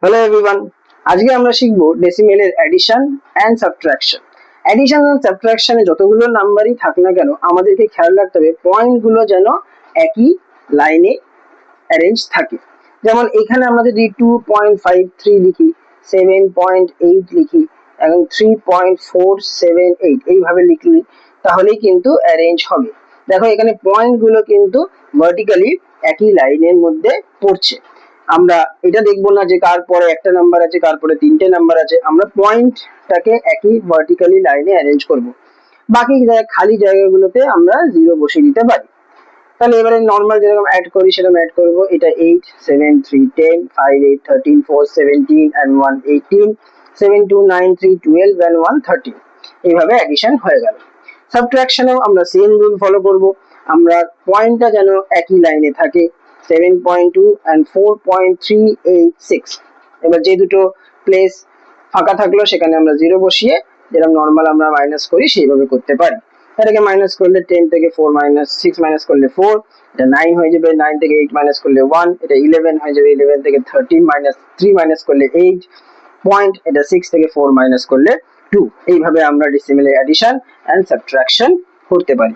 Hello everyone, আজকে আমরা শিখব ডেসিমেলের addition and subtraction. Addition and সাবট্রাকশনে যতগুলো নাম্বারই থাক না কেন, আমাদেরকে খেয়াল রাখতে হবে পয়েন্টগুলো যেন একই লাইনে অ্যারেঞ্জ থাকে। যেমন এখানে আমরা যদি 2.53 লিখি, 7.8 লিখি এবং 3.478 এইভাবে লিখলি তাহলেই কিন্তু অ্যারেঞ্জ হবে। দেখো এখানে পয়েন্টগুলো কিন্তু ভার্টিক্যালি একই লাইনের মধ্যে পড়ছে। আমরা এটা দেখবো না যে কার পরে একটা নাম্বার আছে, কার পরে তিনটে নাম্বার আছে। আমরা পয়েন্টটাকে একই ভার্টিক্যালি লাইনে অ্যারেঞ্জ করব। বাকি খালি জায়গাগুলোতে আমরা জিরো বসিয়ে দিতে পারি। তাহলে এবারে নর্মাল যেরকম অ্যাড করি সেরকম অ্যাড করব। এটা 8 7 3 10 5 8 13 4 17 and 1 18 7 2 9 3 12 and 1 13 এইভাবে অ্যাডিশন হয়ে গেল। সাবট্রাকশনেও আমরা সেম রুল ফলো করব। আমরা পয়েন্টটা যেন একই লাইনে থাকে, 7.2 and 4.386। এবার যে দুটো প্লেস ফাঁকা থাকলো সেখানে আমরা জিরো বসিয়ে যেরকম নর্মাল আমরা মাইনাস করি সেইভাবে করতে পারি। এটাকে মাইনাস করলে 10 থেকে 4 মাইনাস 6 মাইনাস করলে 4, এটা 9 হয়ে যাবে। 9 থেকে 8 মাইনাস করলে 1, এটা 11 হয়ে যাবে। 11 থেকে 13 মাইনাস 3 মাইনাস করলে 8 পয়েন্ট, এটা 6 থেকে 4 মাইনাস করলে 2। এইভাবে আমরা ডেসিমেলের অ্যাডিশন এন্ড সাবট্রাকশন করতে পারি।